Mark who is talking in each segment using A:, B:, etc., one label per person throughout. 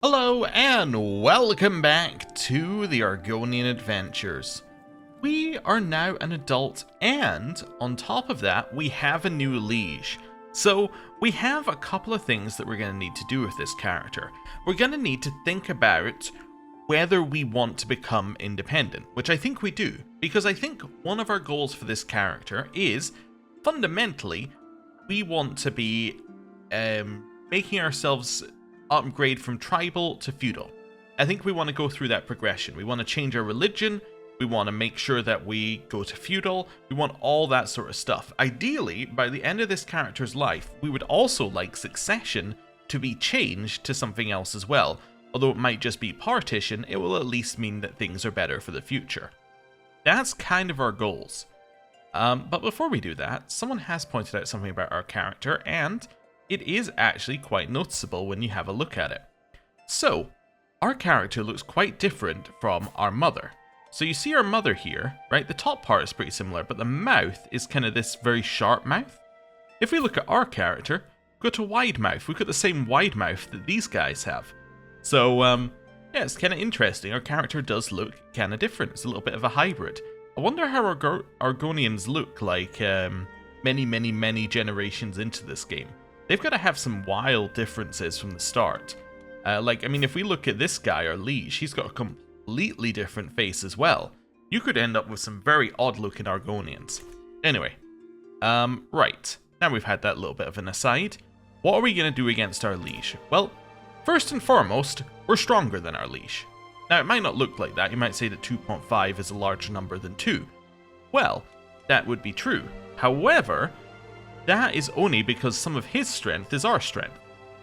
A: Hello and welcome back to the Argonian adventures. We are now an adult and on top of that we have a new liege. So we have a couple of things that we're going to need to do with this character. We're going to need to think about whether we want to become independent, which I think we do, because I think one of our goals for this character is fundamentally we want to be making ourselves upgrade from tribal to feudal. I think we want to go through that progression. We want to change our religion. We want to make sure that we go to feudal. We want all that sort of stuff. Ideally, by the end of this character's life, we would also like succession to be changed to something else as well. Although it might just be partition, it will at least mean that things are better for the future. That's kind of our goals. But before we do that, someone has pointed out something about our character, and it is actually quite noticeable when you have a look at it. So, our character looks quite different from our mother. So you see our mother here, right? The top part is pretty similar, but the mouth is kind of this very sharp mouth. If we look at our character, we've got a wide mouth. We've got the same wide mouth that these guys have. So, yeah, it's kind of interesting. Our character does look kind of different. It's a little bit of a hybrid. I wonder how Argonians look like many generations into this game. They've got to have some wild differences from the start. If we look at this guy, our liege, he's got a completely different face as well. You could end up with some very odd-looking Argonians. Anyway, right. Now we've had that little bit of an aside. What are we going to do against our liege? Well, first and foremost, we're stronger than our liege. Now, it might not look like that. You might say that 2.5 is a larger number than 2. Well, that would be true. However, that is only because some of his strength is our strength.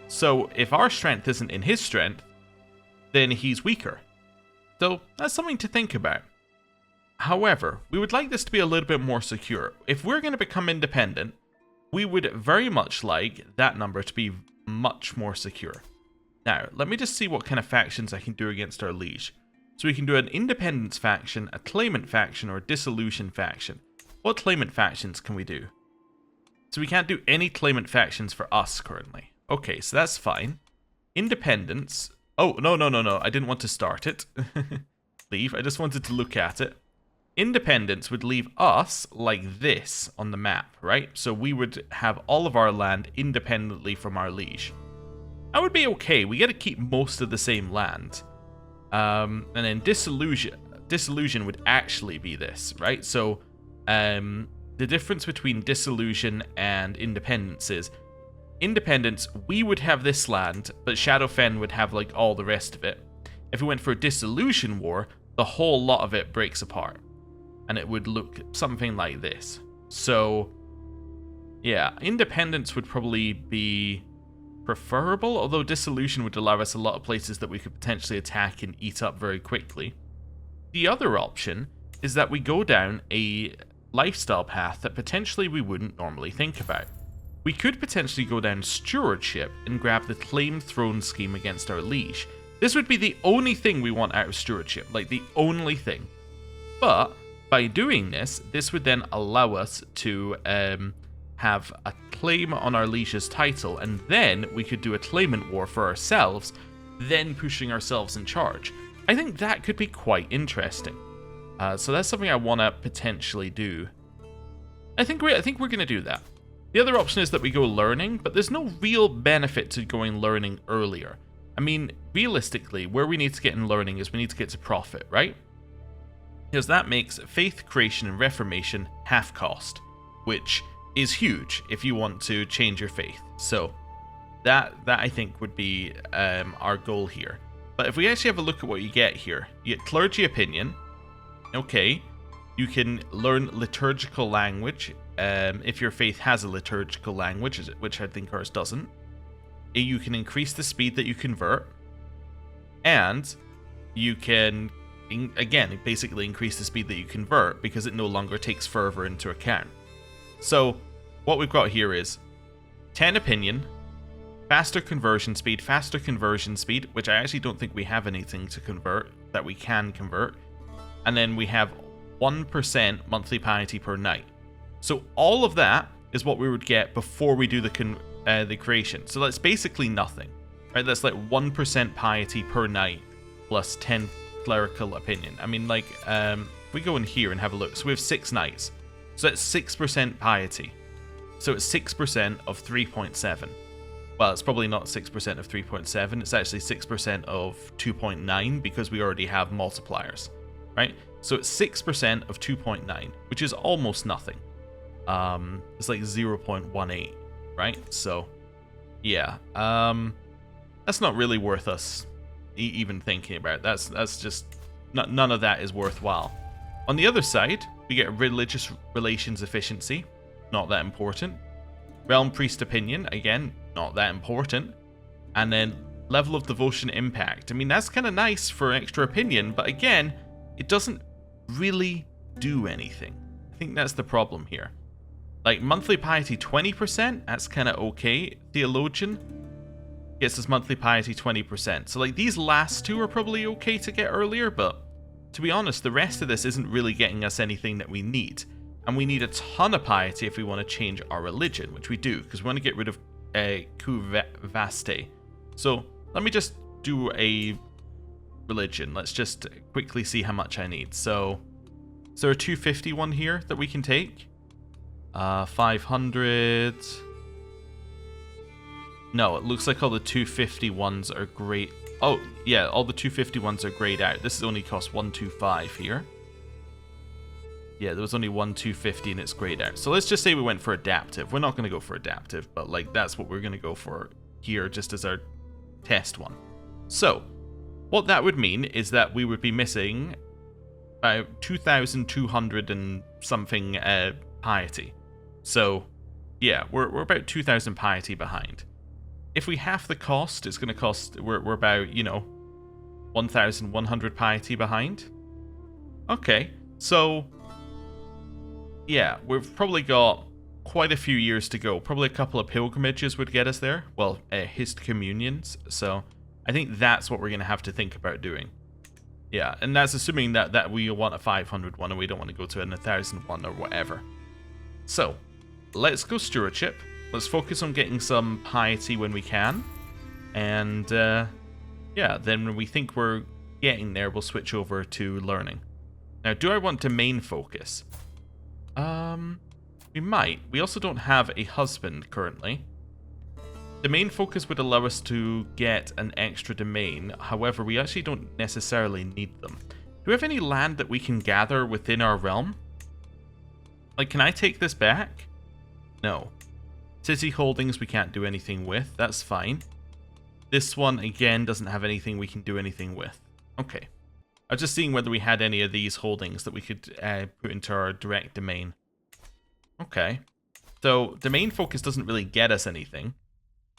A: So if our strength isn't in his strength, then he's weaker. So that's something to think about. However, we would like this to be a little bit more secure. If we're going to become independent, we would very much like that number to be much more secure. Now, let me just see what kind of factions I can do against our liege. So we can do an independence faction, a claimant faction, or a dissolution faction. What claimant factions can we do? So we can't do any claimant factions for us currently. Okay, so that's fine. Independence. Oh, no. I didn't want to start it. Leave. I just wanted to look at it. Independence would leave us like this on the map, right? So we would have all of our land independently from our liege. That would be okay. We get to keep most of the same land. And then dissolution would actually be this, right? So, the difference between dissolution and independence is, independence, we would have this land, but Shadowfen would have like all the rest of it. If we went for a dissolution war, the whole lot of it breaks apart. And it would look something like this. So, yeah, independence would probably be preferable, although dissolution would allow us a lot of places that we could potentially attack and eat up very quickly. The other option is that we go down a lifestyle path that potentially we wouldn't normally think about. We could potentially go down stewardship and grab the claimed throne scheme against our liege. This would be the only thing we want out of stewardship, like the only thing. But by doing this, this would then allow us to have a claim on our liege's title, and then we could do a claimant war for ourselves, then pushing ourselves in charge. I think that could be quite interesting. So that's something I want to potentially do. I think we're going to do that. The other option is that we go learning, but there's no real benefit to going learning earlier. I mean, realistically, where we need to get in learning is we need to get to profit, right? Because that makes faith creation and reformation half cost, which is huge if you want to change your faith. So that I think would be our goal here. But if we actually have a look at what you get here, you get clergy opinion. Okay, you can learn liturgical language if your faith has a liturgical language, which I think ours doesn't. You can increase the speed that you convert, and you can, again, basically increase the speed that you convert because it no longer takes fervor into account. So what we've got here is 10 opinion, faster conversion speed, which I actually don't think we have anything to convert that we can convert. And then we have 1% monthly piety per night. So all of that is what we would get before we do the creation. So that's basically nothing. Right, that's like 1% piety per night plus 10 clerical opinion. I mean, like, if we go in here and have a look, so we have 6 knights. So that's 6% piety. So it's 6% of 3.7. Well, it's probably not 6% of 3.7. It's actually 6% of 2.9 because we already have multipliers, right? So it's 6% of 2.9, which is almost nothing. It's like 0.18, right? So, yeah. That's not really worth us even thinking about. That's just... none of that is worthwhile. On the other side, we get religious relations efficiency. Not that important. Realm priest opinion, again, not that important. And then level of devotion impact. I mean, that's kind of nice for extra opinion, but again, it doesn't really do anything. I think that's the problem here. Like, monthly piety 20%, that's kind of okay. Theologian gets us monthly piety 20%. So, like, these last two are probably okay to get earlier, but to be honest, the rest of this isn't really getting us anything that we need. And we need a ton of piety if we want to change our religion, which we do, because we want to get rid of Kuvaste. So let me just do a religion. Let's just quickly see how much I need. So is there a 250 one here that we can take? 500. No, it looks like all the 250 ones are great. Oh, yeah, all the 250 ones are grayed out. This only costs 125 here. Yeah, there was only one 250 and it's grayed out. So let's just say we went for adaptive. We're not going to go for adaptive, but like that's what we're going to go for here just as our test one. So what that would mean is that we would be missing about 2,200 and something piety. So yeah, we're about 2,000 piety behind. If we half the cost, it's going to cost, we're about, 1,100 piety behind. Okay, so yeah, we've probably got quite a few years to go. Probably a couple of pilgrimages would get us there. Well, hist communions. So I think that's what we're going to have to think about doing. Yeah, and that's assuming that we want a 500 one and we don't want to go to an 1,000 one or whatever. So let's go stewardship. Let's focus on getting some piety when we can. And yeah, then when we think we're getting there, we'll switch over to learning. Now, do I want to main focus? We might. We also don't have a husband currently. The main focus would allow us to get an extra domain. However, we actually don't necessarily need them. Do we have any land that we can gather within our realm? Like, can I take this back? No. City holdings we can't do anything with. That's fine. This one, again, doesn't have anything we can do anything with. Okay. I was just seeing whether we had any of these holdings that we could put into our direct domain. Okay. So, domain focus doesn't really get us anything.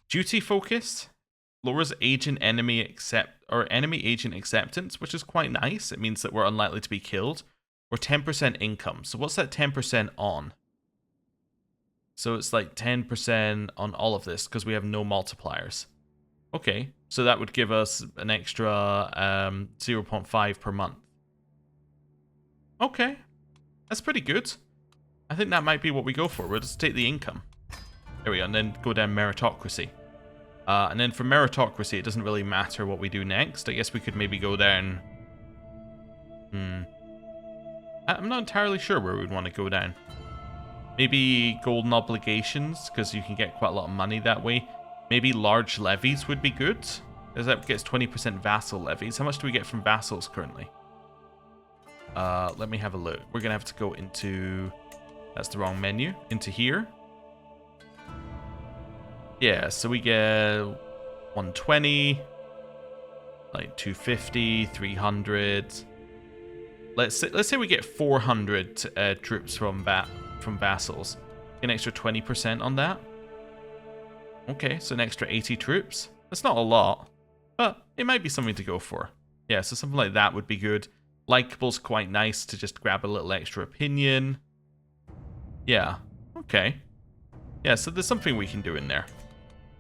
A: Duty focus lowers enemy agent acceptance, which is quite nice. It means that we're unlikely to be killed. Or 10% income. So what's that 10% on? So it's like 10% on all of this because we have no multipliers. Okay, so that would give us an extra 0.5 per month. Okay, that's pretty good. I think that might be what we go for. We'll just take the income. There we go, and then go down meritocracy. And then for meritocracy, it doesn't really matter what we do next. I guess we could maybe go down... I'm not entirely sure where we'd want to go down. Maybe golden obligations, because you can get quite a lot of money that way. Maybe large levies would be good, because that gets 20% vassal levies. How much do we get from vassals currently? Let me have a look. We're going to have to go into... That's the wrong menu. Into here. Yeah, so we get 120, like 250, 300. Let's say we get 400 troops from vassals. An extra 20% on that. Okay, so an extra 80 troops. That's not a lot, but it might be something to go for. Yeah, so something like that would be good. Likeable's quite nice to just grab a little extra opinion. Yeah, okay. Yeah, so there's something we can do in there.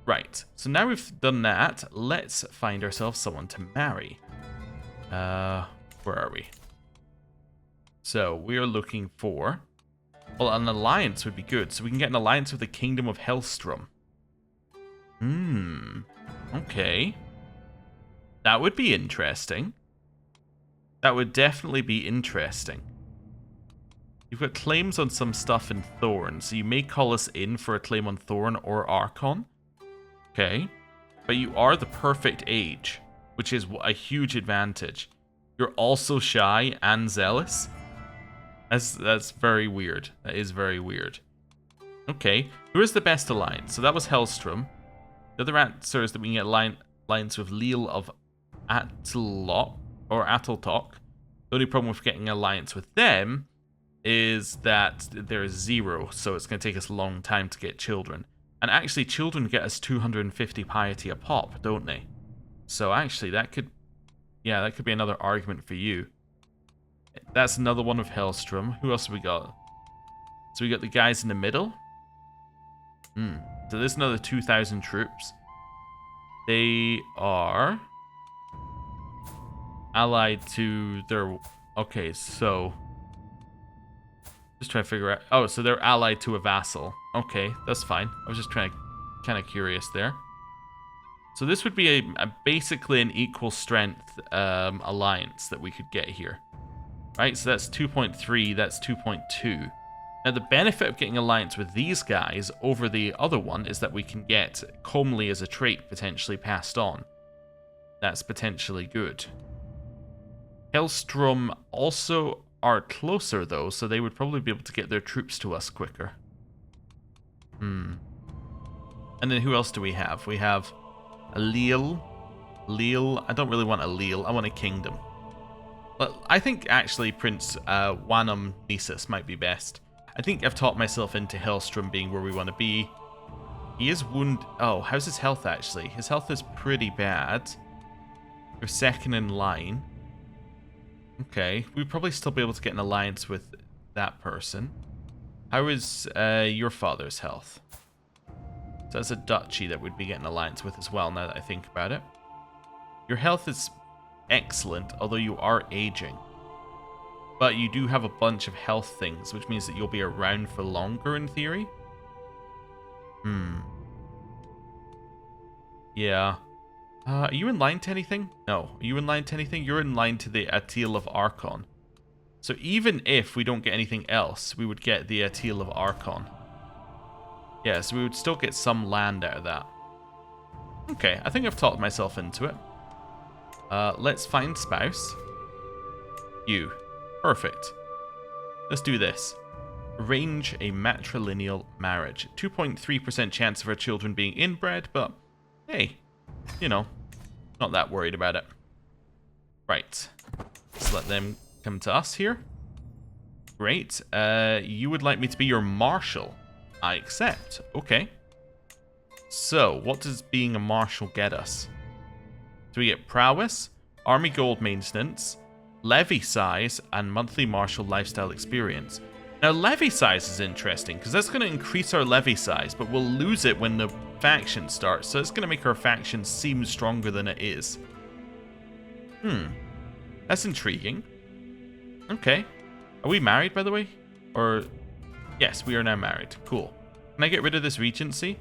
A: Right, so now we've done that, let's find ourselves someone to marry. Where are we? So, we are looking for... Well, an alliance would be good, so we can get an alliance with the Kingdom of Hellstrom. Okay. That would be interesting. That would definitely be interesting. You've got claims on some stuff in Thorn, so you may call us in for a claim on Thorn or Archon. Okay. But you are the perfect age, which is a huge advantage. You're also shy and zealous. That's very weird. That is very weird. Okay. Who is the best alliance? So that was Hellstrom. The other answer is that we can get alliance with Leal of Atlok or Atltok. The only problem with getting an alliance with them is that there is 0, so it's going to take us a long time to get children. And actually, children get us 250 piety a pop, don't they? So actually, that could be another argument for you. That's another one of Hellstrom. Who else have we got? So we got the guys in the middle. So there's another 2,000 troops. They are allied to their... Okay, so... Just trying to figure out... Oh, so they're allied to a vassal. Okay, that's fine. I was just kind of curious there. So this would be basically an equal strength alliance that we could get here. Right, so that's 2.3, that's 2.2. Now, the benefit of getting alliance with these guys over the other one is that we can get Comely as a trait potentially passed on. That's potentially good. Hellstrom also are closer, though, so they would probably be able to get their troops to us quicker. And then who else do we have? We have a Leal. Leal. I don't really want a Leal. I want a kingdom. But I think, actually, Prince Wanum Nisus might be best. I think I've talked myself into Hellstrom being where we want to be. He is wounded. Oh, how's his health, actually? His health is pretty bad. We're second in line. Okay, we'd probably still be able to get an alliance with that person. How is your father's health? So that's a duchy that we'd be getting an alliance with as well, now that I think about it. Your health is excellent, although you are aging. But you do have a bunch of health things, which means that you'll be around for longer in theory. Yeah. Are you in line to anything? No. Are you in line to anything? You're in line to the Atil of Archon. So even if we don't get anything else, we would get the Atil of Archon. Yeah, so we would still get some land out of that. Okay, I think I've talked myself into it. Let's find spouse. You. Perfect. Let's do this. Arrange a matrilineal marriage. 2.3% chance of our children being inbred, but hey, you know, not that worried about it. Right. Let's let them come to us here. Great. You would like me to be your marshal. I accept. Okay. So, what does being a marshal get us? Do we get prowess, army gold maintenance, levy size, and monthly martial lifestyle experience? Now, levy size is interesting, because that's going to increase our levy size, but we'll lose it when the faction starts, so it's going to make our faction seem stronger than it is. That's intriguing. Okay. Are we married, by the way? Or... Yes, we are now married. Cool. Can I get rid of this regency?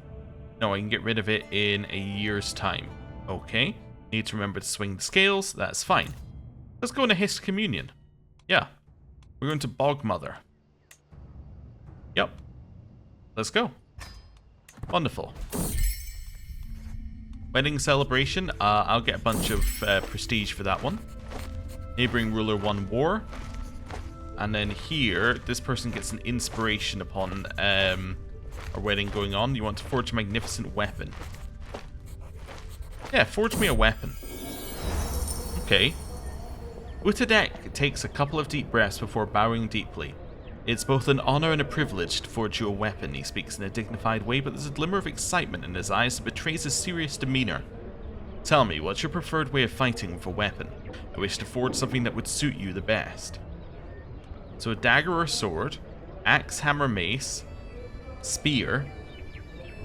A: No, I can get rid of it in a year's time. Okay. Need to remember to swing the scales. That's fine. Let's go into Hist Communion. Yeah. We're going to Bogmother. Yep. Let's go. Wonderful. Wedding celebration. I'll get a bunch of prestige for that one. Neighboring ruler won war. And then here, this person gets an inspiration upon our wedding going on. You want to forge a magnificent weapon. Yeah, forge me a weapon. Okay. Utadek takes a couple of deep breaths before bowing deeply. It's both an honor and a privilege to forge you a weapon. He speaks in a dignified way, but there's a glimmer of excitement in his eyes that betrays his serious demeanor. Tell me, what's your preferred way of fighting with a weapon? I wish to forge something that would suit you the best. So a dagger or sword, axe, hammer, mace, spear,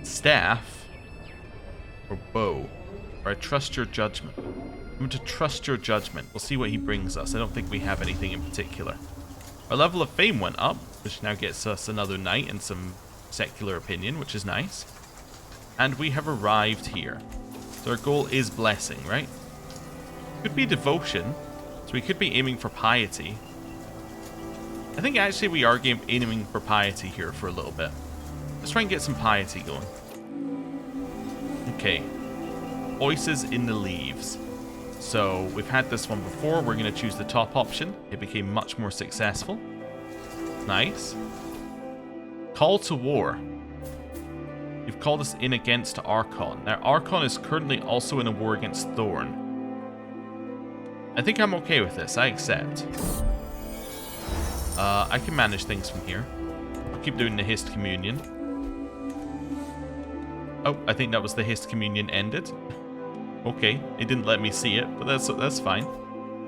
A: staff, or bow. Or I trust your judgment. I'm going to trust your judgment. We'll see what he brings us. I don't think we have anything in particular. Our level of fame went up, which now gets us another knight and some secular opinion, which is nice. And we have arrived here. So our goal is blessing, right? Could be devotion. So we could be aiming for piety. I think actually we are aiming for piety here for a little bit. Let's try and get some piety going. Okay. Voices in the leaves. So we've had this one before. We're going to choose the top option. It became much more successful. Nice. Call to war. You've called us in against Archon. Now, Archon is currently also in a war against Thorn. I think I'm okay with this. I accept. I can manage things from here. I'll keep doing the Hist Communion. Oh, I think that was the Hist Communion ended. Okay, it didn't let me see it, but that's fine.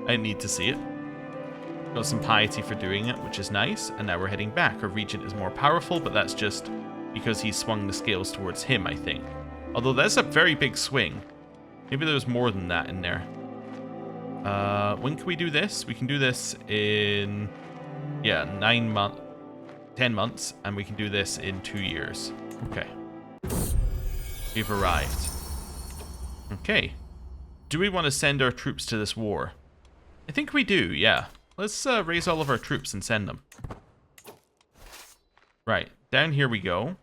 A: I didn't need to see it. Got some piety for doing it, which is nice. And now we're heading back. Our regent is more powerful, but that's just because he swung the scales towards him, I think. Although that's a very big swing. Maybe there's more than that in there. When can we do this? We can do this in... yeah, 10 months. And we can do this in 2 years. Okay. We've arrived. Okay. Do we want to send our troops to this war? I think we do, yeah. Let's raise all of our troops and send them. Right, down here we go.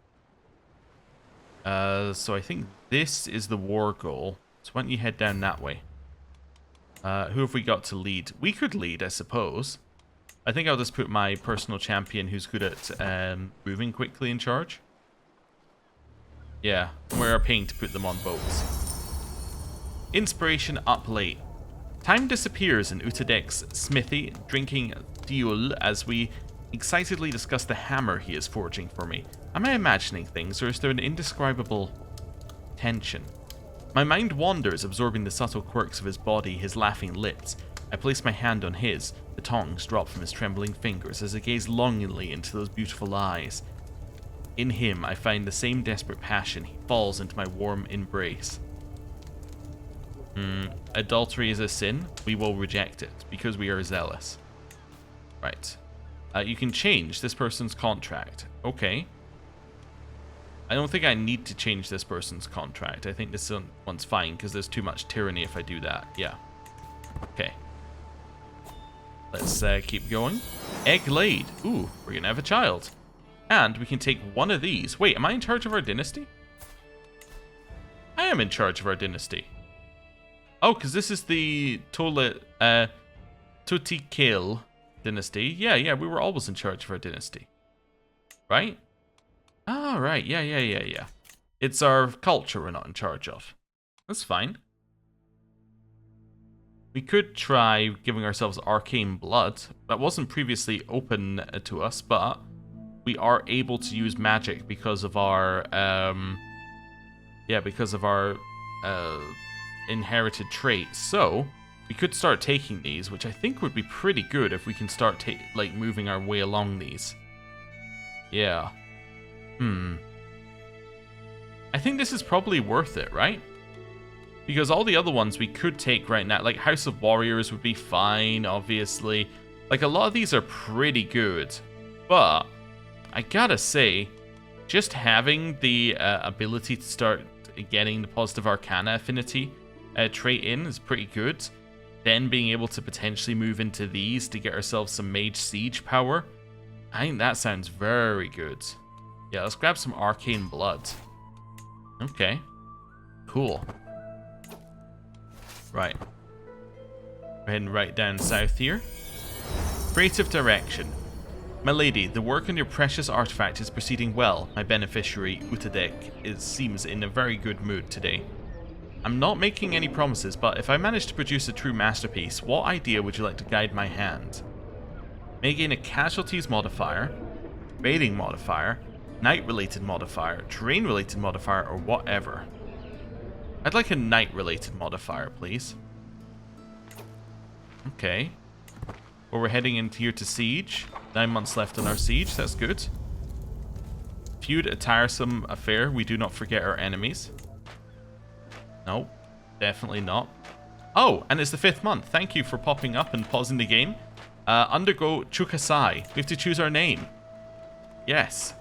A: So I think this is the war goal. So why don't you head down that way? Who have we got to lead? We could lead, I suppose. I think I'll just put my personal champion who's good at moving quickly in charge. Yeah, we're paying to put them on boats. Inspiration up late. Time disappears in Utadek's smithy, drinking Diul as we excitedly discuss the hammer he is forging for me. Am I imagining things, or is there an indescribable tension? My mind wanders, absorbing the subtle quirks of his body, his laughing lips. I place my hand on his. The tongs drop from his trembling fingers as I gaze longingly into those beautiful eyes. In him, I find the same desperate passion. He falls into my warm embrace. Adultery is a sin. We will reject it because we are zealous. Right. You can change this person's contract. Okay. I don't think I need to change this person's contract. I think this one's fine because there's too much tyranny if I do that. Yeah. Okay. Let's keep going. Egg laid. Ooh, we're going to have a child. And we can take one of these. Wait, am I in charge of our dynasty? I am in charge of our dynasty. Oh, because this is the Totikil dynasty. Yeah, we were always in charge of our dynasty. Right? Ah, right. Yeah. It's our culture we're not in charge of. That's fine. We could try giving ourselves arcane blood. That wasn't previously open to us, but we are able to use magic because of our inherited traits. So we could start taking these, which I think would be pretty good if we can start moving our way along these. Yeah. I think this is probably worth it, right? Because all the other ones we could take right now, like House of Warriors would be fine, obviously. Like a lot of these are pretty good, but I gotta say, just having the ability to start getting the positive arcana affinity trait in is pretty good. Then being able to potentially move into these to get ourselves some mage siege power, I think that sounds very good. Yeah, let's grab some arcane blood. Okay, cool. Right, we're heading right down south here. Creative direction. My lady, the work on your precious artifact is proceeding well. My beneficiary, Utadek, seems in a very good mood today. I'm not making any promises, but if I manage to produce a true masterpiece, what idea would you like to guide my hand? May gain a casualties modifier, raiding modifier, night-related modifier, terrain-related modifier, or whatever. I'd like a night-related modifier, please. Okay. Well, we're heading into here to siege. 9 months left on our siege, that's good. Feud, a tiresome affair. We do not forget our enemies. No, definitely not. Oh, and it's the 5th month. Thank you for popping up and pausing the game. Undergo Chukasai. We have to choose our name. Yes.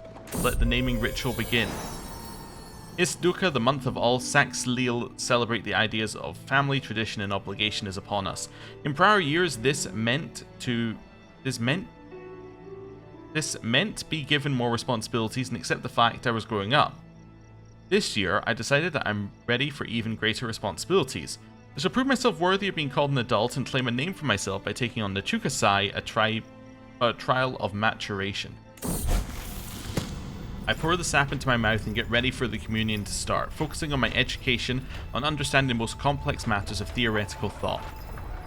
A: Let the naming ritual begin. Isduka, the month of all Saxleel celebrate the ideas of family, tradition, and obligation is upon us. In prior years, this meant be given more responsibilities and accept the fact I was growing up. This year, I decided that I'm ready for even greater responsibilities. I shall prove myself worthy of being called an adult and claim a name for myself by taking on the Chukasai, a trial of maturation. I pour the sap into my mouth and get ready for the communion to start, focusing on my education on understanding the most complex matters of theoretical thought.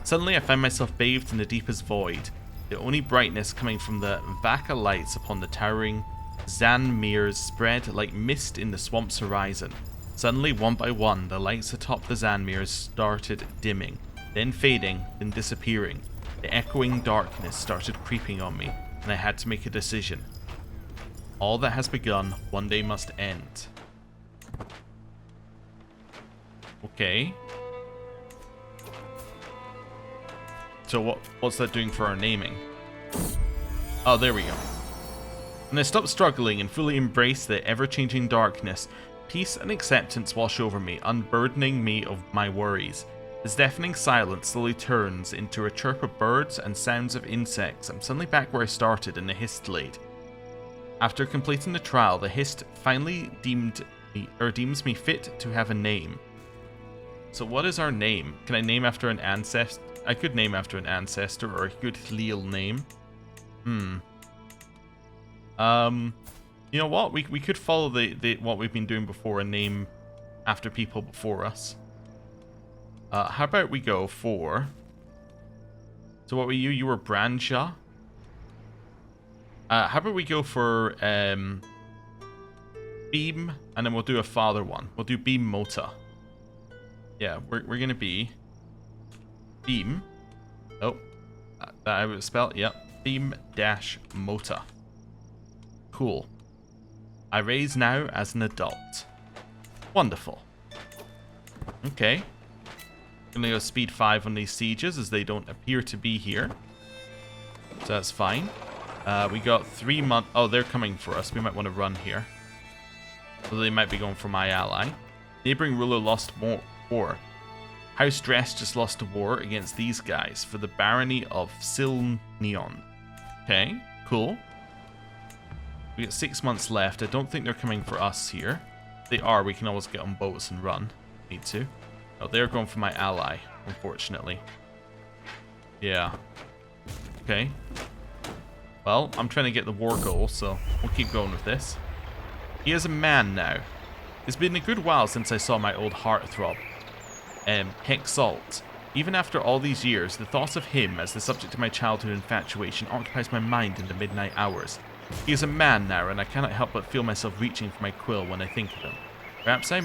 A: Suddenly I find myself bathed in the deepest void, the only brightness coming from the Vaka lights upon the towering Zanmirs spread like mist in the swamp's horizon. Suddenly, one by one, the lights atop the Zanmirs started dimming, then fading, then disappearing. The echoing darkness started creeping on me, and I had to make a decision. All that has begun one day must end. Okay. So what's that doing for our naming? Oh, there we go. When I stopped struggling and fully embraced the ever-changing darkness, peace and acceptance wash over me, unburdening me of my worries. This deafening silence slowly turns into a chirp of birds and sounds of insects. I'm suddenly back where I started in the Hist Glade. After completing the trial, the Hist finally deems me fit to have a name. So what is our name? Can I name after an ancestor? I could name after an ancestor or a good Leal name. You know what? We could follow the what we've been doing before and name after people before us. How about we go for... So what were you? You were Brand-Shei? How about we go for Beam, and then we'll do a father one. We'll do Beam Mota. Yeah, we're gonna be Beam. Oh, that I would spell. Yep, Beam dash Mota. Cool. I raise now as an adult. Wonderful. Okay. Gonna go speed 5 on these sieges as they don't appear to be here. So that's fine. We got 3 months. Oh, they're coming for us. We might want to run here. So they might be going for my ally. Neighboring ruler lost war. House Dress just lost a war against these guys for the barony of Silneon. Okay, cool. We got 6 months left. I don't think they're coming for us here. If they are, we can always get on boats and run. Need to. Oh, they're going for my ally, unfortunately. Yeah. Okay. Well, I'm trying to get the war goal, so we'll keep going with this. He is a man now. It's been a good while since I saw my old heartthrob, Hexalt. Even after all these years, the thought of him as the subject of my childhood infatuation occupies my mind in the midnight hours. He is a man now, and I cannot help but feel myself reaching for my quill when I think of him. Perhaps I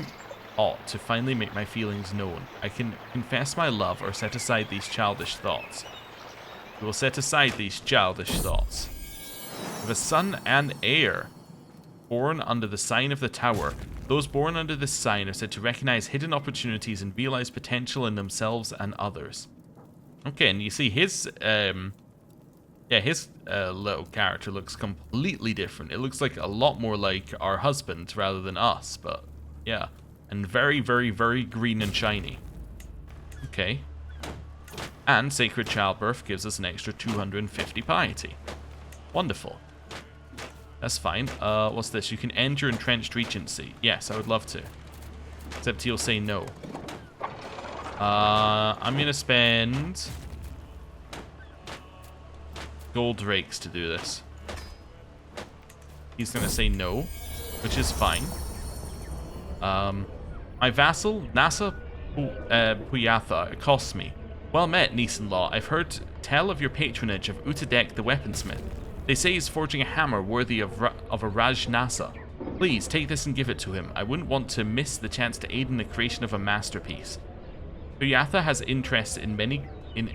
A: ought to finally make my feelings known. I can confess my love or set aside these childish thoughts. We will set aside these childish thoughts. With a son and heir, born under the sign of the Tower, those born under this sign are said to recognize hidden opportunities and realize potential in themselves and others. Okay, and you see his little character looks completely different. It looks like a lot more like our husband rather than us, but yeah. And very, very, very green and shiny. Okay. And Sacred Childbirth gives us an extra 250 piety. Wonderful. That's fine. What's this? You can end your entrenched regency. Yes, I would love to. Except he'll say no. I'm going to spend gold rakes to do this. He's going to say no, which is fine. My vassal, Nasa Puyatha, accosts me. Well met, niece-in-law. I've heard tell of your patronage of Utadek the weaponsmith. They say he's forging a hammer worthy of a Raj Nasa. Please, take this and give it to him. I wouldn't want to miss the chance to aid in the creation of a masterpiece. Puyatha has interest in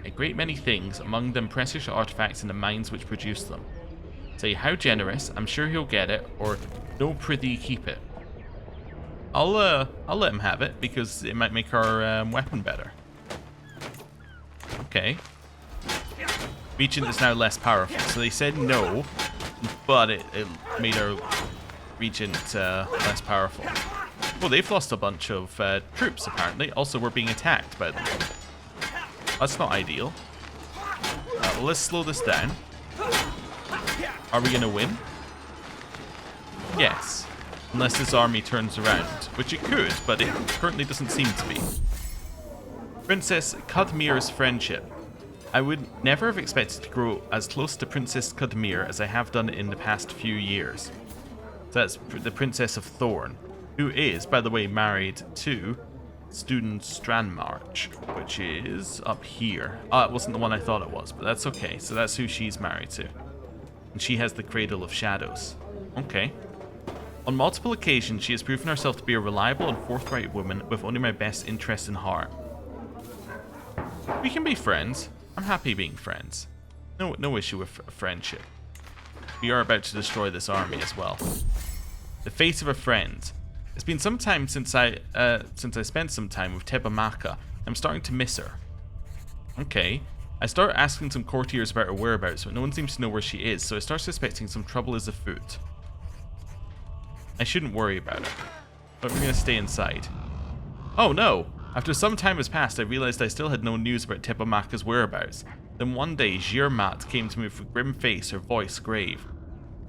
A: a great many things, among them precious artifacts in the mines which produce them. Say, how generous. I'm sure he'll get it, or no prithee keep it. I'll let him have it, because it might make our weapon better. Okay. Regent is now less powerful. So they said no, but it made our Regent less powerful. Oh, they've lost a bunch of troops, apparently. Also, we're being attacked by them. That's not ideal. Well, let's slow this down. Are we going to win? Yes. Unless this army turns around, which it could, but it currently doesn't seem to be. Princess Cudmir's friendship. I would never have expected to grow as close to Princess Cudmir as I have done in the past few years. So that's the Princess of Thorn, who is, by the way, married to Student Strandmarch, which is up here. It wasn't the one I thought it was, but that's okay. So that's who she's married to. And she has the Cradle of Shadows. Okay. On multiple occasions, she has proven herself to be a reliable and forthright woman with only my best interests in heart. We can be friends. I'm happy being friends. No issue with friendship. We are about to destroy this army as well. The fate of a friend. It's been some time since I spent some time with Tebamaka. I'm starting to miss her. Okay. I start asking some courtiers about her whereabouts, but no one seems to know where she is, so I start suspecting some trouble is afoot. I shouldn't worry about it, but we're going to stay inside. Oh no! After some time has passed, I realized I still had no news about Tebamaka's whereabouts. Then one day, Zhirmat came to me with a grim face, her voice grave.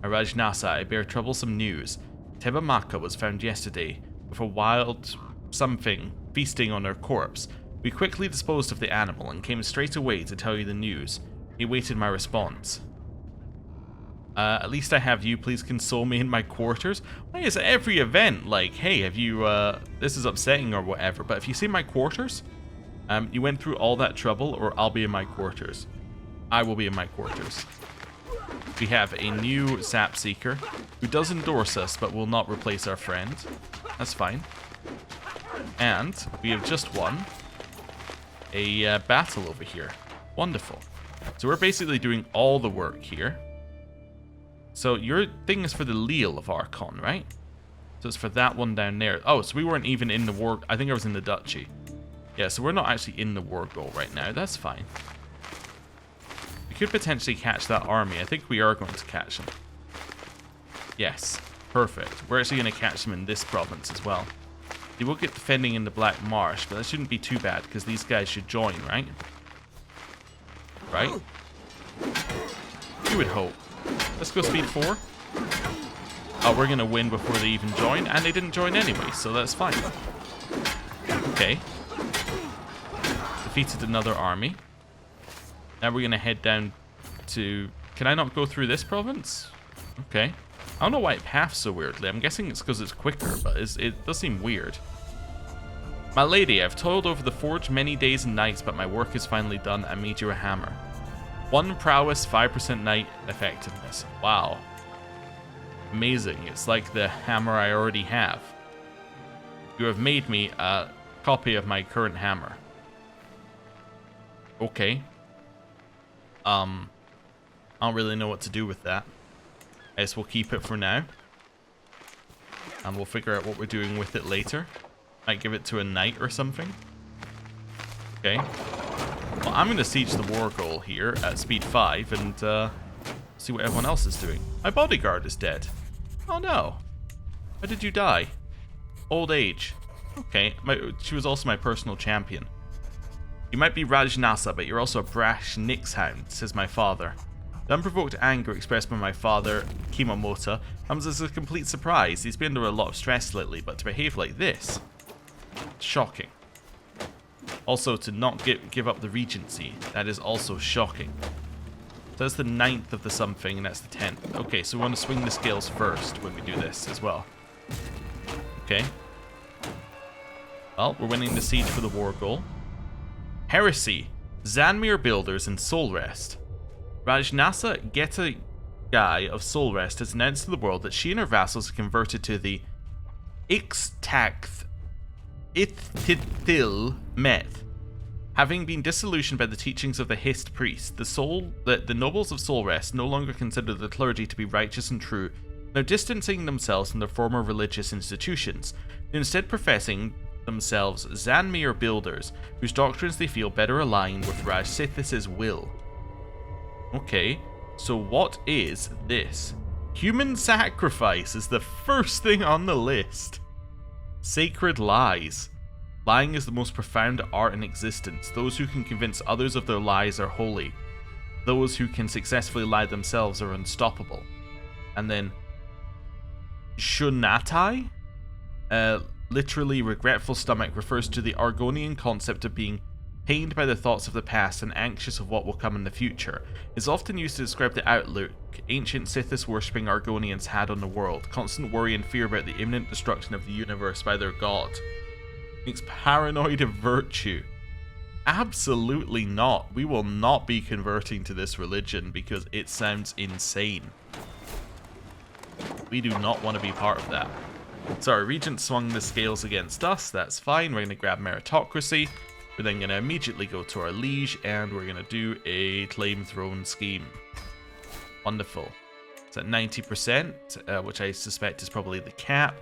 A: Arajnasa, I bear troublesome news. Tebamaka was found yesterday, with a wild something feasting on her corpse. We quickly disposed of the animal and came straight away to tell you the news. He awaited my response. At least I have you. Please console me in my quarters. Why is every event like, hey, have you, this is upsetting or whatever, but if you see my quarters, you went through all that trouble, or I'll be in my quarters. I will be in my quarters. We have a new Sap Seeker who does endorse us, but will not replace our friend. That's fine. And we have just won a battle over here. Wonderful. So we're basically doing all the work here. So your thing is for the Leal of Archon, right? So it's for that one down there. Oh, so we weren't even in the war. I think I was in the Duchy. Yeah, so we're not actually in the war goal right now. That's fine. We could potentially catch that army. I think we are going to catch them. Yes, perfect. We're actually going to catch them in this province as well. They will get defending in the Black Marsh, but that shouldn't be too bad because these guys should join, right? Right? You would hope. Let's go speed 4. Oh, we're going to win before they even join, and they didn't join anyway, so that's fine. Okay. Defeated another army. Now we're going to head down to... Can I not go through this province? Okay. I don't know why it paths so weirdly. I'm guessing it's because it's quicker, but it does seem weird. My lady, I've toiled over the forge many days and nights, but my work is finally done. I made you a hammer. 1 prowess, 5% knight effectiveness. Wow. Amazing. It's like the hammer I already have. You have made me a copy of my current hammer. Okay. I don't really know what to do with that. I guess we'll keep it for now. And we'll figure out what we're doing with it later. Might give it to a knight or something. Okay. Well, I'm going to siege the war goal here at speed 5 and see what everyone else is doing. My bodyguard is dead. Oh no. Why did you die? Old age. Okay, she was also my personal champion. You might be Rajnasa, but you're also a brash Nixhound, says my father. The unprovoked anger expressed by my father, Kimamota, comes as a complete surprise. He's been under a lot of stress lately, but to behave like this... Shocking. Also, to not give up the Regency. That is also shocking. So that's the 9th of the something, and that's the 10th. Okay, so we want to swing the scales first when we do this as well. Okay. Well, we're winning the siege for the war goal. Heresy. Zanmir Builders and Soul Rest. Rajnasa Getagai of Soul Rest has announced to the world that she and her vassals have converted to the Ixtaxth Ithithil Meth. Having been disillusioned by the teachings of the Hist priest, the nobles of Soul Rest no longer consider the clergy to be righteous and true, now distancing themselves from their former religious institutions, instead professing themselves Zanmir builders, whose doctrines they feel better align with Raj Sithis' will. Okay, so what is this? Human sacrifice is the first thing on the list. Sacred lies. Lying is the most profound art in existence. Those who can convince others of their lies are holy. Those who can successfully lie themselves are unstoppable. And then Shunatai, literally regretful stomach, refers to the Argonian concept of being pained by the thoughts of the past and anxious of what will come in the future. It's often used to describe the outlook ancient Sithis worshipping Argonians had on the world, constant worry and fear about the imminent destruction of the universe by their god. Makes paranoid a virtue. Absolutely not. We will not be converting to this religion because it sounds insane. We do not want to be part of that. So our regent swung the scales against us. That's fine. We're going to grab meritocracy. We're then going to immediately go to our liege and we're going to do a claim throne scheme. Wonderful. It's at 90%, which I suspect is probably the cap.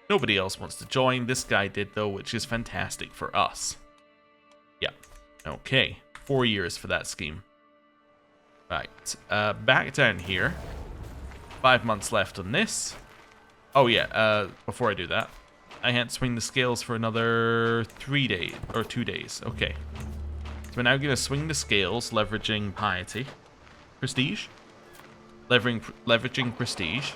A: Nobody else wants to join. This guy did though, which is fantastic for us. Yeah. Okay. 4 years for that scheme. Right. Back down here. 5 months left on this. Oh yeah, before I do that, I had to swing the scales for another 3 days, or 2 days. Okay. So we're now going to swing the scales, leveraging piety. Prestige? Leveraging prestige.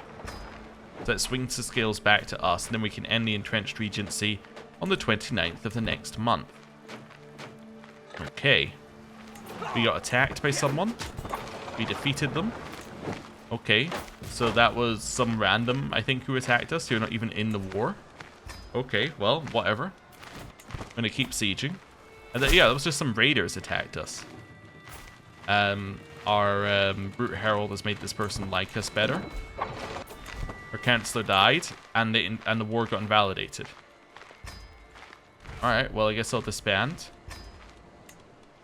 A: So that swings the scales back to us, and then we can end the entrenched regency on the 29th of the next month. Okay. We got attacked by someone. We defeated them. Okay. So that was some random, I think, who attacked us. You're not even in the war. Okay, well, whatever. I'm going to keep sieging. And then, yeah, that was just some raiders attacked us. Our Brute Herald has made this person like us better. Our Chancellor died, and the war got invalidated. Alright, well, I guess I'll disband.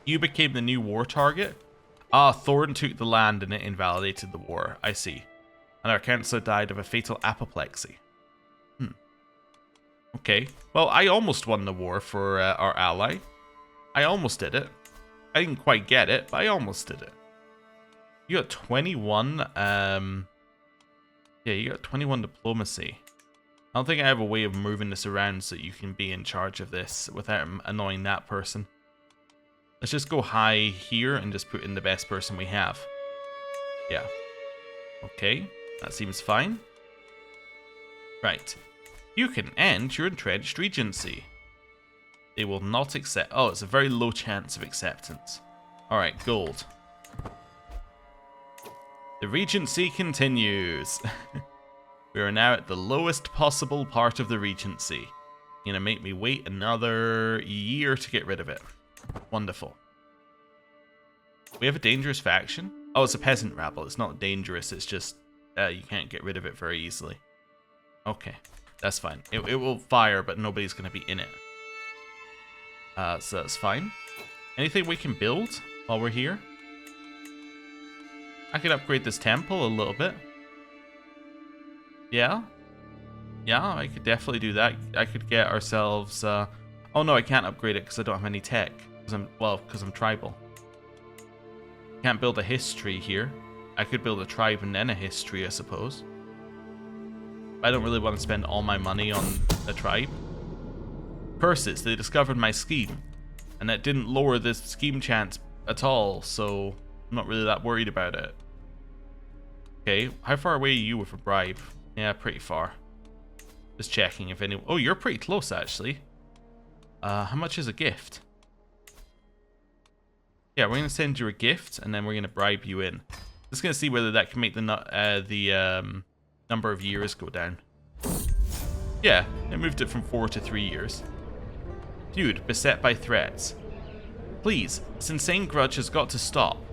A: You became the new war target? Ah, Thorn took the land and it invalidated the war. I see. And our Chancellor died of a fatal apoplexy. Okay. Well, I almost won the war for our ally. I almost did it. I didn't quite get it, but I almost did it. You got 21, yeah, you got 21 diplomacy. I don't think I have a way of moving this around so you can be in charge of this without annoying that person. Let's just go high here and just put in the best person we have. Yeah. Okay, that seems fine. Right. You can end your entrenched regency. They will not accept... Oh, it's a very low chance of acceptance. Alright, gold. The regency continues. We are now at the lowest possible part of the regency. You're gonna make me wait another year to get rid of it. Wonderful. We have a dangerous faction? Oh, it's a peasant rabble. It's not dangerous, it's just you can't get rid of it very easily. Okay, that's fine. It will fire, but nobody's going to be in it. So that's fine. Anything we can build while we're here? I could upgrade this temple a little bit. Yeah? Yeah, I could definitely do that. I could get ourselves... Oh no, I can't upgrade it because I don't have any tech. Because I'm tribal. Can't build a history here. I could build a tribe and then a history, I suppose. I don't really want to spend all my money on a tribe. Curses, they discovered my scheme. And that didn't lower this scheme chance at all, so I'm not really that worried about it. Okay, how far away are you with a bribe? Yeah, pretty far. Just checking if any... Oh, you're pretty close, actually. How much is a gift? Yeah, we're going to send you a gift, and then we're going to bribe you in. Just going to see whether that can make the number of years go down. Yeah, it moved it from 4 to 3 years. Dude, beset by threats. Please, this insane grudge has got to stop.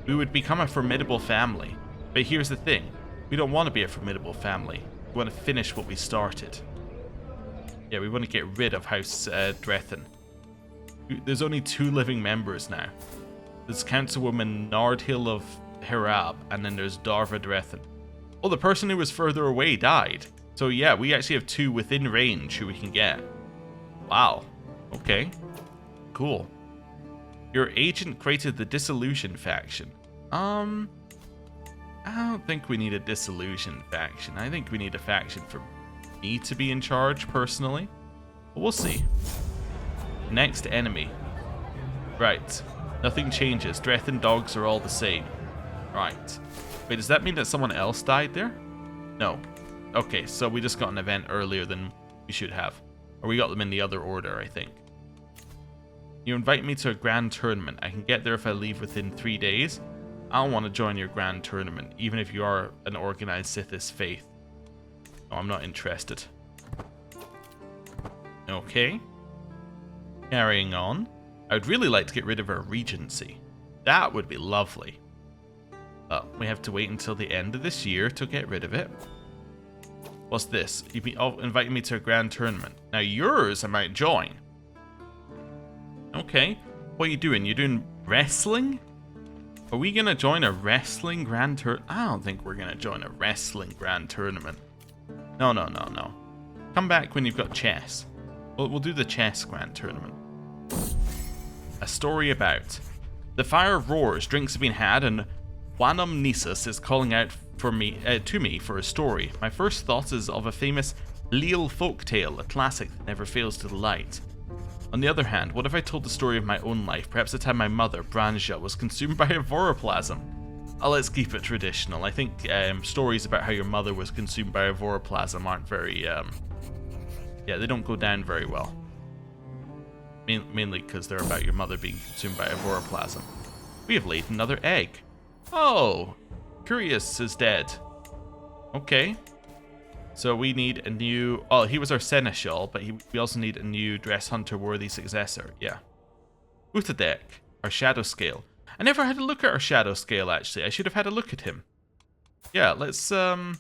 A: We would become a formidable family. But here's the thing. We don't want to be a formidable family. We want to finish what we started. Yeah, we want to get rid of House Drethen. There's only 2 living members now. There's Councilwoman Nardhill of Herab, and then there's Darva Drethen. Oh, the person who was further away died. So yeah, we actually have 2 within range who we can get. Wow. Okay. Cool. Your agent created the Disillusion faction. I don't think we need a Disillusion faction. I think we need a faction for me to be in charge, personally. But we'll see. Next enemy. Right. Nothing changes. Drethan dogs are all the same. Right. Wait, does that mean that someone else died there? No. Okay, so we just got an event earlier than we should have. Or we got them in the other order, I think. You invite me to a grand tournament. I can get there if I leave within 3 days. I don't want to join your grand tournament, even if you are an organized Sithist faith. No, I'm not interested. Okay. Carrying on. I would really like to get rid of our Regency. That would be lovely. But we have to wait until the end of this year to get rid of it. What's this? You've been inviting me to a grand tournament. Now yours I might join. Okay. What are you doing? You're doing wrestling? Are we going to join a wrestling grand tournament? I don't think we're going to join a wrestling grand tournament. No, no, no, no. Come back when you've got chess. We'll do the chess grand tournament. A story about. The fire roars, drinks have been had, and Wanum Nisus is calling out for me to me for a story. My first thought is of a famous Leal folktale, a classic that never fails to delight. On the other hand, what if I told the story of my own life, perhaps the time my mother, Brand-Shei, was consumed by a voroplasm? Let's keep it traditional. I think stories about how your mother was consumed by a voroplasm aren't very, yeah, they don't go down very well. Mainly because they're about your mother being consumed by a voroplasm. We have laid another egg. Oh, Curious is dead. Okay. So we need a new... Oh, he was our seneschal, but we also need a new dress hunter-worthy successor. Yeah. Utadek, our shadow scale. I never had a look at our shadow scale, actually. I should have had a look at him. Yeah, let's have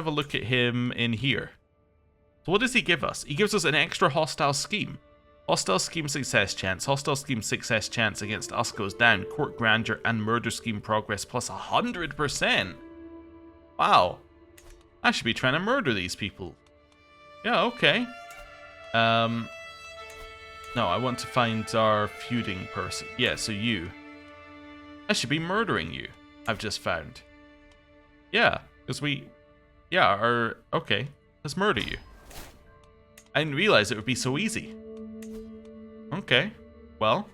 A: a look at him in here. So what does he give us? He gives us an extra hostile scheme. Hostile scheme success chance. Hostile scheme success chance against us goes down. Court grandeur and murder scheme progress plus 100%. Wow. I should be trying to murder these people. Yeah, okay. No, I want to find our feuding person. Yeah, so you. I should be murdering you, I've just found. Yeah, because we... Yeah, okay, let's murder you. I didn't realize it would be so easy. Okay, well,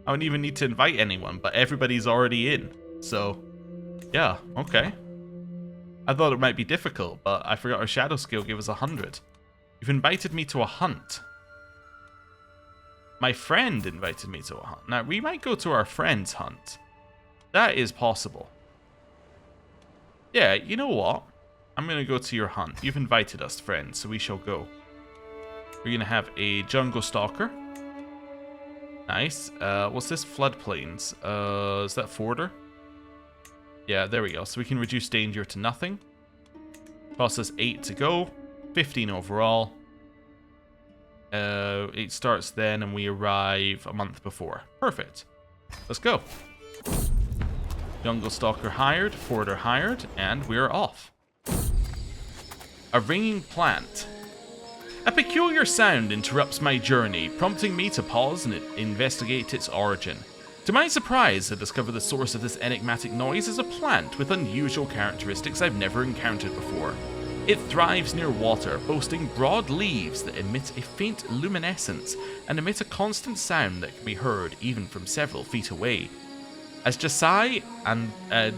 A: I don't even need to invite anyone, but everybody's already in. So, yeah, okay. I thought it might be difficult, but I forgot our shadow skill gave us 100. You've invited me to a hunt. My friend invited me to a hunt. Now, we might go to our friend's hunt. That is possible. Yeah, you know what? I'm going to go to your hunt. You've invited us, friend, so we shall go. We're going to have a jungle stalker. Nice. What's this? Floodplains. Is that Forder? Yeah, there we go. So we can reduce danger to nothing. Costs us 8 to go. 15 overall. It starts then and we arrive a month before. Perfect. Let's go. Jungle Stalker hired, Forder hired, and we're off. A ringing plant. A peculiar sound interrupts my journey, prompting me to pause and investigate its origin. To my surprise, I discover the source of this enigmatic noise is a plant with unusual characteristics I've never encountered before. It thrives near water, boasting broad leaves that emit a faint luminescence and emit a constant sound that can be heard even from several feet away. As Jasai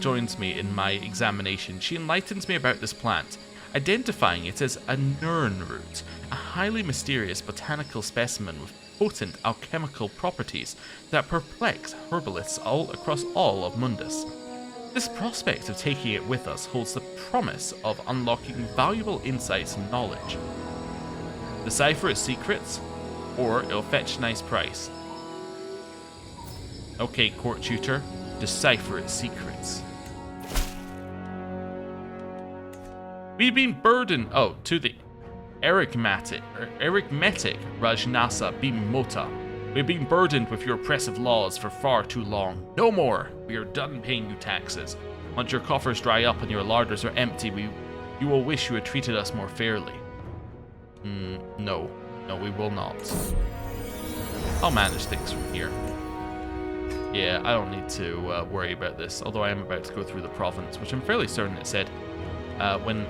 A: joins me in my examination, she enlightens me about this plant, identifying it as a nirnroot, a highly mysterious botanical specimen with potent alchemical properties that perplex herbalists all across all of Mundus. This prospect of taking it with us holds the promise of unlocking valuable insights and knowledge. Decipher its secrets, or it'll fetch a nice price. Okay, court tutor, decipher its secrets. We've been burdened, to the arithmetic Rajnasa Bimota. We've been burdened with your oppressive laws for far too long. No more. We are done paying you taxes. Once your coffers dry up and your larders are empty, you will wish you had treated us more fairly. No. No, we will not. I'll manage things from here. Yeah, I don't need to worry about this, although I am about to go through the province, which I'm fairly certain it said when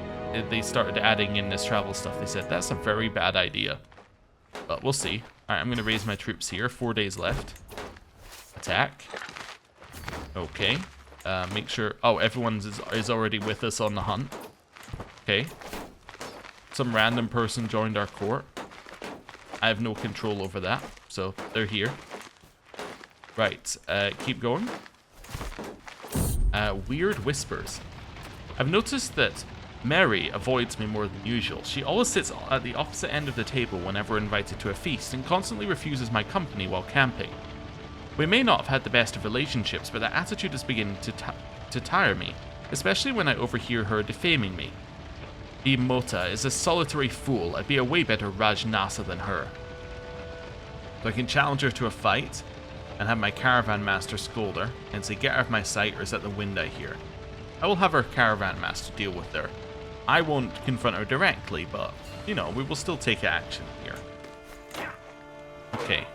A: they started adding in this travel stuff, they said that's a very bad idea. But we'll see. Alright, I'm going to raise my troops here. 4 days left. Attack. Okay. Make sure... Oh, everyone is already with us on the hunt. Okay. Some random person joined our court. I have no control over that. So, they're here. Right. Keep going. Weird whispers. I've noticed that Mary avoids me more than usual. She always sits at the opposite end of the table whenever invited to a feast and constantly refuses my company while camping. We may not have had the best of relationships, but that attitude is beginning to tire me, especially when I overhear her defaming me. Mota is a solitary fool. I'd be a way better Rajnasa than her. So I can challenge her to a fight and have my caravan master scold her and say, get out of my sight or is that the wind I hear? I will have our caravan master deal with her. I won't confront her directly, but, you know, we will still take action here. Okay.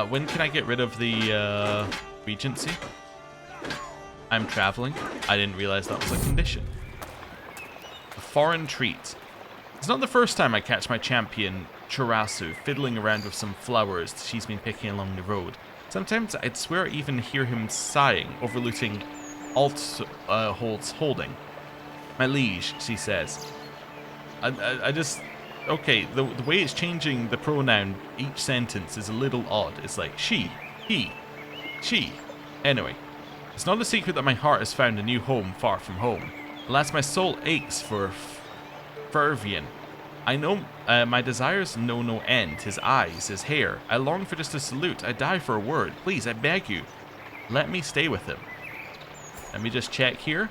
A: When can I get rid of the Regency? I'm traveling. I didn't realize that was a condition. A foreign treat. It's not the first time I catch my champion, Chirasu, fiddling around with some flowers she's been picking along the road. Sometimes I'd swear I even hear him sighing over looting Altholt's holding. My liege, she says. I just... Okay, the way it's changing the pronoun each sentence is a little odd. It's like she, he, she. Anyway, it's not a secret that my heart has found a new home far from home. Alas, my soul aches for Fervian. I know my desires know no end. His eyes, his hair. I long for just a salute. I die for a word. Please, I beg you. Let me stay with him. Let me just check here.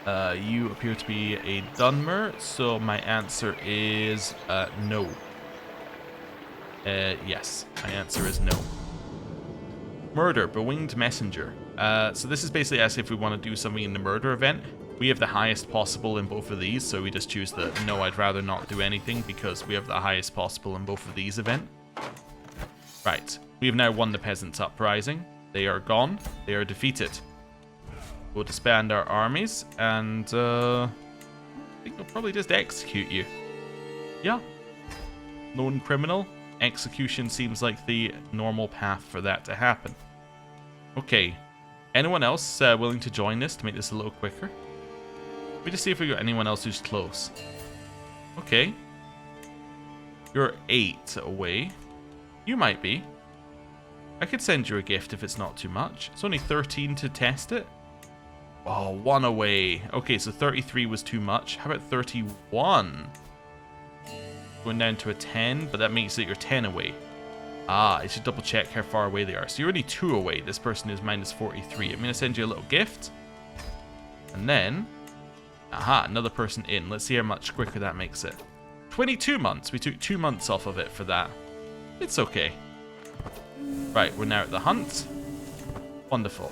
A: You appear to be a Dunmer, so my answer is no. Yes, my answer is no. Murder, bewinged messenger. So this is basically asking if we want to do something in the murder event. We have the highest possible in both of these, so we just choose the no, I'd rather not do anything because we have the highest possible in both of these events. Right, we have now won the Peasants' Uprising. They are gone. They are defeated. We'll disband our armies, and I think we'll probably just execute you. Yeah. Lone criminal. Execution seems like the normal path for that to happen. Okay. Anyone else willing to join this to make this a little quicker? Let me just see if we got anyone else who's close. Okay. You're 8 away. You might be. I could send you a gift if it's not too much. It's only 13 to test it. Oh, 1 away. Okay, so 33 was too much. How about 31? Going down to a 10, but that makes it you're 10 away. Ah, I should double check how far away they are. So you're only 2 away. This person is minus 43. I'm going to send you a little gift. And then... Aha, another person in. Let's see how much quicker that makes it. 22 months. We took 2 months off of it for that. It's okay. Right, we're now at the hunt. Wonderful.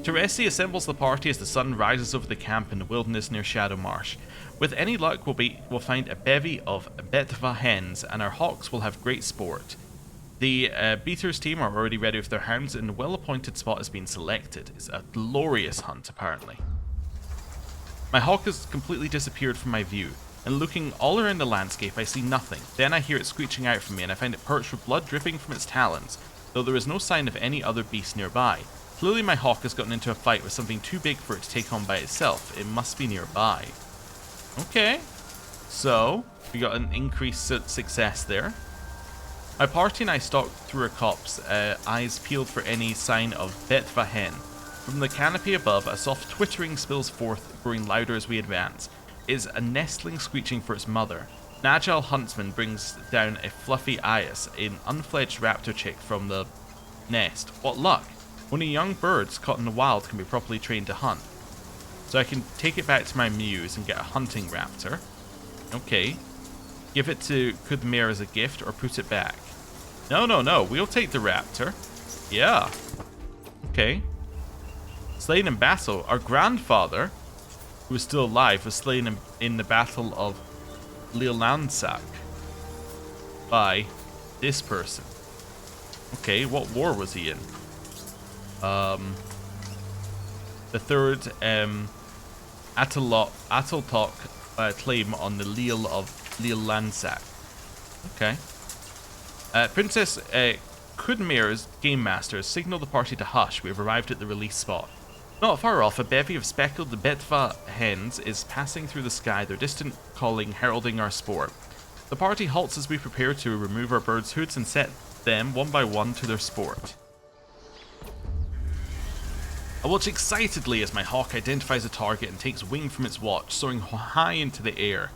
A: Teresi assembles the party as the sun rises over the camp in the wilderness near Shadow Marsh. With any luck, we'll find a bevy of Betva hens, and our hawks will have great sport. The beaters team are already ready with their hounds, and a well-appointed spot has been selected. It's a glorious hunt, apparently. My hawk has completely disappeared from my view, and looking all around the landscape, I see nothing. Then I hear it screeching out from me, and I find it perched with blood dripping from its talons, though there is no sign of any other beast nearby. Clearly my hawk has gotten into a fight with something too big for it to take on by itself. It must be nearby. Okay. So, we got an increased success there. My party and I stalked through our copse, eyes peeled for any sign of Betva hen. From the canopy above, a soft twittering spills forth, growing louder as we advance. It is a nestling screeching for its mother. An agile huntsman brings down a fluffy eyas, an unfledged raptor chick from the nest. What luck! Only young birds caught in the wild can be properly trained to hunt. So I can take it back to my muse and get a hunting raptor. Okay. Give it to Kudmir as a gift or put it back. No. We'll take the raptor. Yeah. Okay. Slain in battle. Our grandfather, who is still alive, was slain in the battle of Lilnansak by this person. Okay, what war was he in? The third Ataltok claim on the Leal of Leal Landsack. Okay. Princess Kudmir's game master has signaled the party to hush. We have arrived at the release spot. Not far off, a bevy of speckled Betva hens is passing through the sky, their distant calling heralding our sport. The party halts as we prepare to remove our birds' hoods and set them one by one to their sport. I watch excitedly as my hawk identifies a target and takes wing from its watch, soaring high into the air.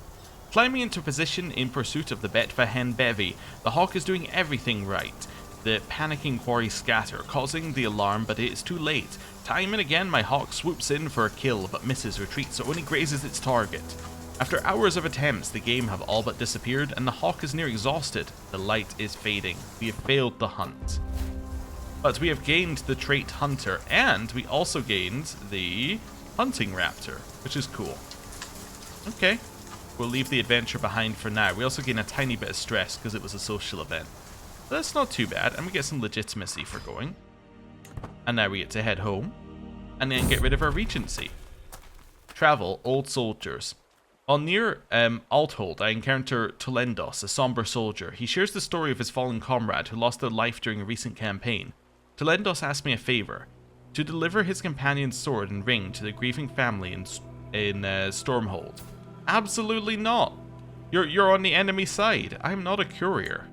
A: Climbing into position in pursuit of the Betva hen bevy, the hawk is doing everything right. The panicking quarry scatter, causing the alarm, but it is too late. Time and again, my hawk swoops in for a kill, but misses, retreats, so only grazes its target. After hours of attempts, the game have all but disappeared, and the hawk is near exhausted. The light is fading. We have failed the hunt. But we have gained the trait Hunter, and we also gained the Hunting Raptor, which is cool. Okay, we'll leave the adventure behind for now. We also gain a tiny bit of stress because it was a social event. That's not too bad, and we get some legitimacy for going. And now we get to head home, and then get rid of our Regency. Travel, Old Soldiers. While near Althold, I encounter Tolendos, a somber soldier. He shares the story of his fallen comrade who lost their life during a recent campaign. Tolendos asks me a favor, to deliver his companion's sword and ring to the grieving family in Stormhold. Absolutely not! You're on the enemy side. I'm not a courier.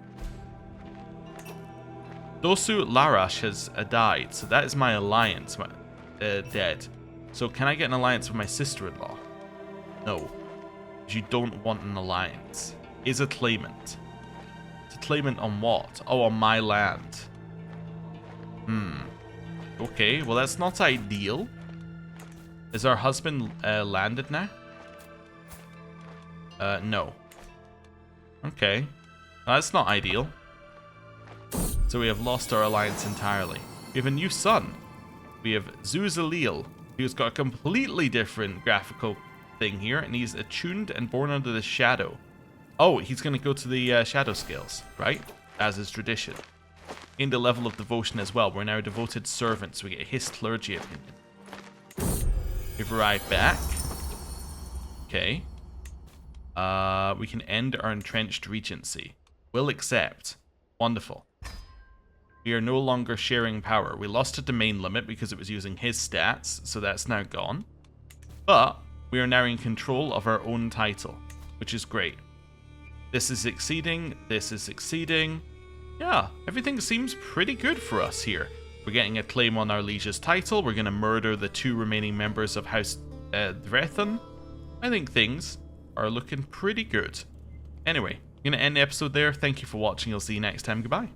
A: Dosu Larash has died, so that is my alliance dead. So can I get an alliance with my sister-in-law? No. You don't want an alliance. Is a claimant. It's a claimant on what? Oh, on my land. Okay, well that's not ideal. Is our husband landed now? No. Okay. That's not ideal. So we have lost our alliance entirely. We have a new son. We have Zuzalil, who's got a completely different graphical thing here, and he's attuned and born under the shadow. Oh, he's going to go to the shadow scales, right? As is tradition. In the level of devotion as well. We're now devoted servants. We get his clergy opinion. We've arrived back. Okay. We can end our entrenched regency. Will accept. Wonderful. We are no longer sharing power. We lost a domain limit because it was using his stats, so that's now gone. But we are now in control of our own title, which is great. This is succeeding. This is succeeding. Yeah, everything seems pretty good for us here. We're getting a claim on our liege's title. We're going to murder the 2 remaining members of House Drethan. I think things are looking pretty good. Anyway, I'm going to end the episode there. Thank you for watching. I'll see you next time. Goodbye.